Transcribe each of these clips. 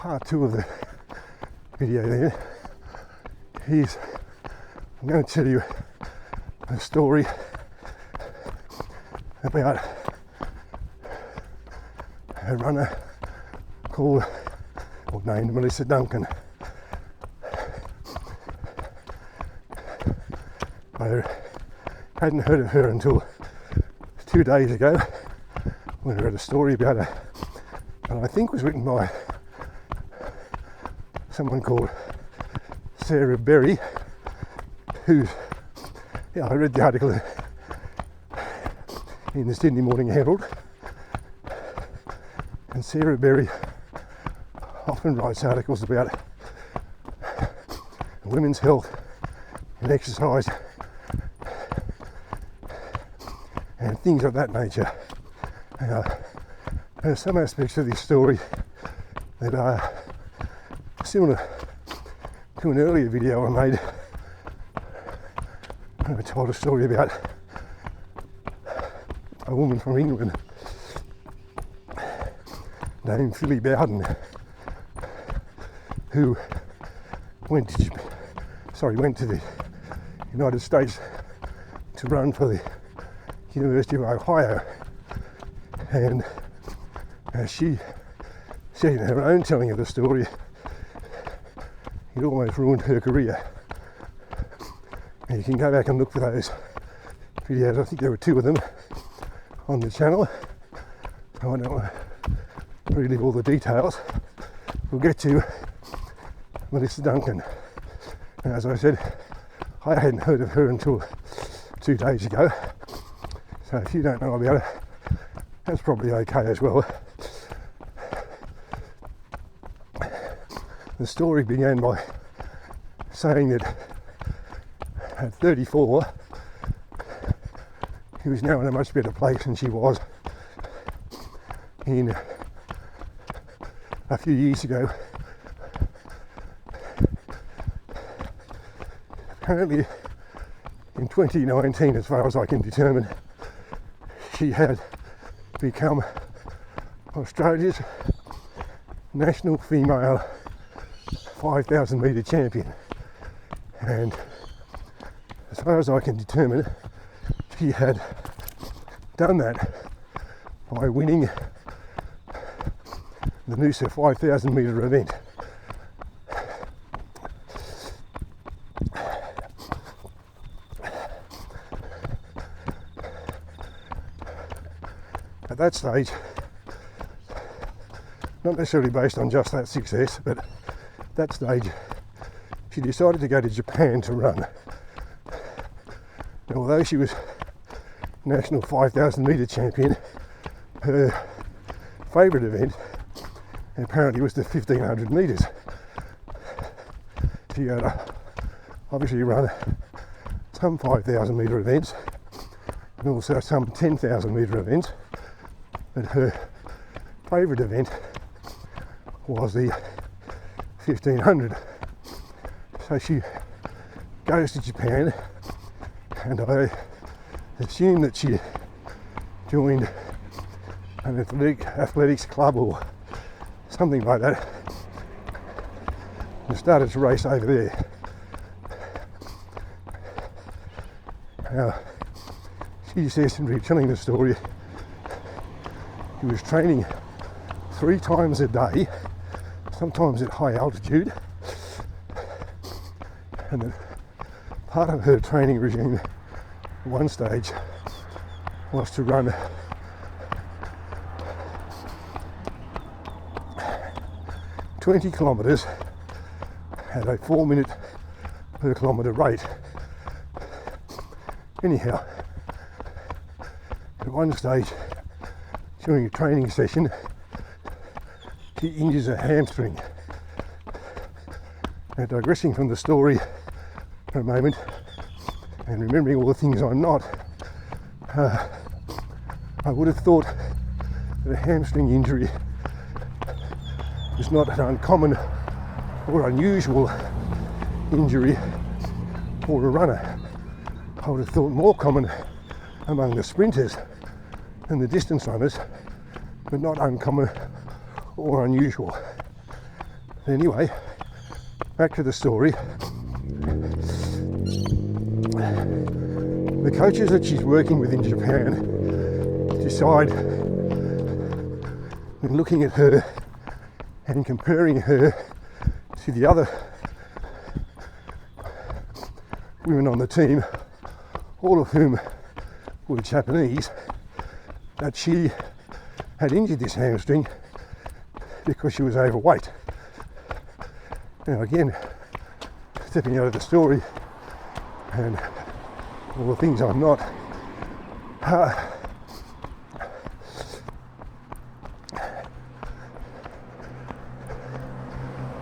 part 2 of the video then. I'm going to tell you a story about a runner named Melissa Duncan. I hadn't heard of her until 2 days ago when I read a story about her, and I think was written by someone called Sarah Berry, I read the article in the Sydney Morning Herald, and Sarah Berry often writes articles about women's health and exercise and things of that nature. There are some aspects of this story that are similar to an earlier video I made. I told a story about a woman from England named Philly Bowden who went to the United States to run for the University of Ohio, and as she said in her own telling of the story, it almost ruined her career. And you can go back and look for those videos. I think there were 2 of them on the channel. So I don't want to relive all the details. We'll get to Melissa Duncan. And as I said, I hadn't heard of her until 2 days ago. So if you don't know about her, that's probably okay as well. The story began by saying that at 34, he was now in a much better place than she was in a few years ago. Apparently, in 2019, as far as I can determine, she had become Australia's national female 5,000 metre champion, and as far as I can determine, she had done that by winning the Noosa 5,000 metre event. At that stage, not necessarily based on just that success, but at that stage she decided to go to Japan to run. And although she was national 5,000 metre champion, her favourite event apparently was the 1,500 metres. She had obviously run some 5,000 metre events and also some 10,000 metre events, but her favourite event was the 1,500. So she goes to Japan, and I assume that she joined an athletics club or something like that and started to race over there. Now, she says in retelling the story, she was training 3 times a day, sometimes at high altitude, and that part of her training regime at one stage was to run 20 kilometres at a 4 minute per kilometre rate. Anyhow, at one stage during a training session, she injures her hamstring. Now, digressing from the story for a moment and remembering all the things I'm not, I would have thought that a hamstring injury was not an uncommon or unusual injury for a runner. I would have thought more common among the sprinters and the distance runners, but not uncommon or unusual. Anyway, back to the story. The coaches that she's working with in Japan decide, in looking at her and comparing her to the other women on the team, all of whom were Japanese, that she had injured this hamstring because she was overweight. Now again, stepping out of the story and all the things I'm not,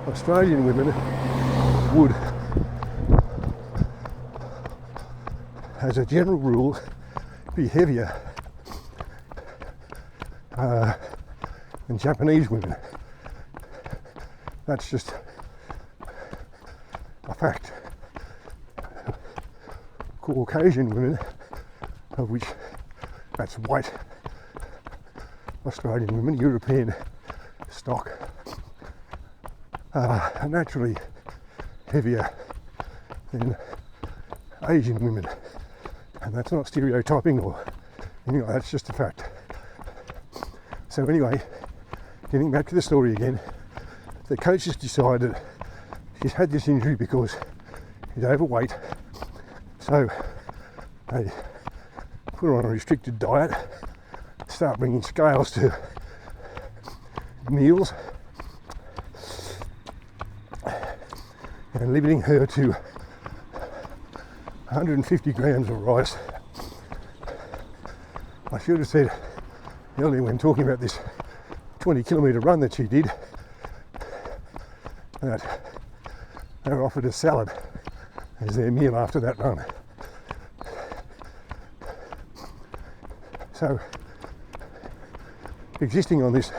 Australian women would, as a general rule, be heavier than Japanese women. That's just a fact. Caucasian women, of which that's white Australian women, European stock, are naturally heavier than Asian women. And that's not stereotyping or anything like that, that's just a fact. So anyway, getting back to the story again, the coaches decided she's had this injury because she's overweight, so they put her on a restricted diet, start bringing scales to meals, and limiting her to 150 grams of rice. I should have said earlier when talking about this 20-kilometre run that she did, that they were offered a salad as their meal after that run. So, existing on this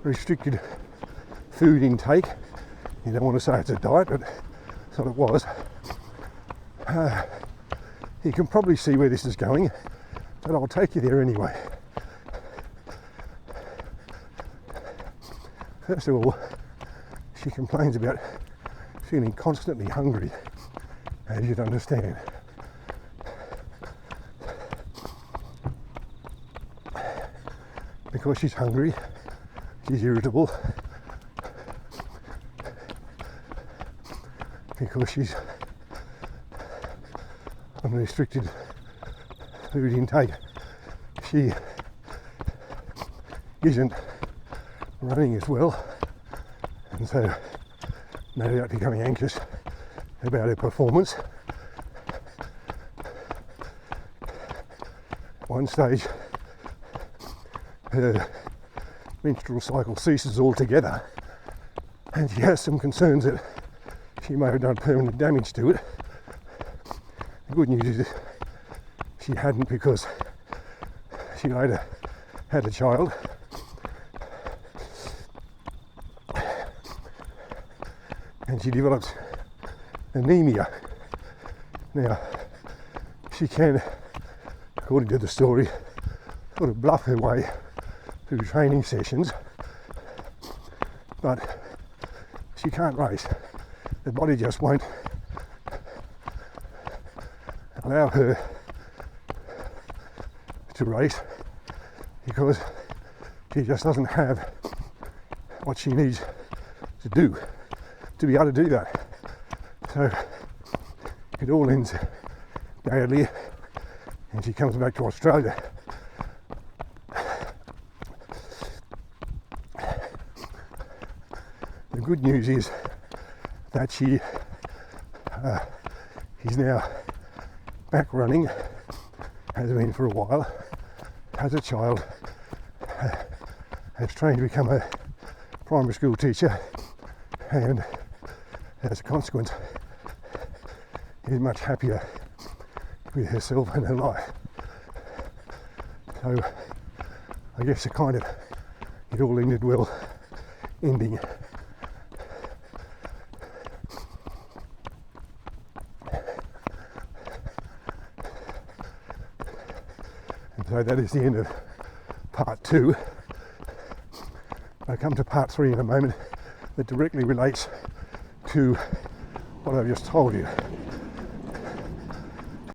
restricted food intake, you don't want to say it's a diet, but that's what it was. You can probably see where this is going, but I'll take you there anyway. First of all, she complains about feeling constantly hungry, as you'd understand. Because she's hungry, she's irritable, because she's on restricted food intake, she isn't running as well, and so no doubt becoming anxious about her performance. At one stage, her menstrual cycle ceases altogether, and she has some concerns that she may have done permanent damage to it. The good news is she hadn't, because she later had a child. And she developed anemia. Now, she can, according to the story, sort of bluff her way through training sessions, but she can't race. The body just won't allow her to race because she just doesn't have what she needs to do to be able to do that. So it all ends badly, and she comes back to Australia. The good news is that she is now back running, has been for a while, has a child, has trained to become a primary school teacher, and as a consequence is much happier with herself and her life. So I guess it all ended well ending. And so that is the end of part 2. I'll come to part 3 in a moment. that directly relates to what I've just told you.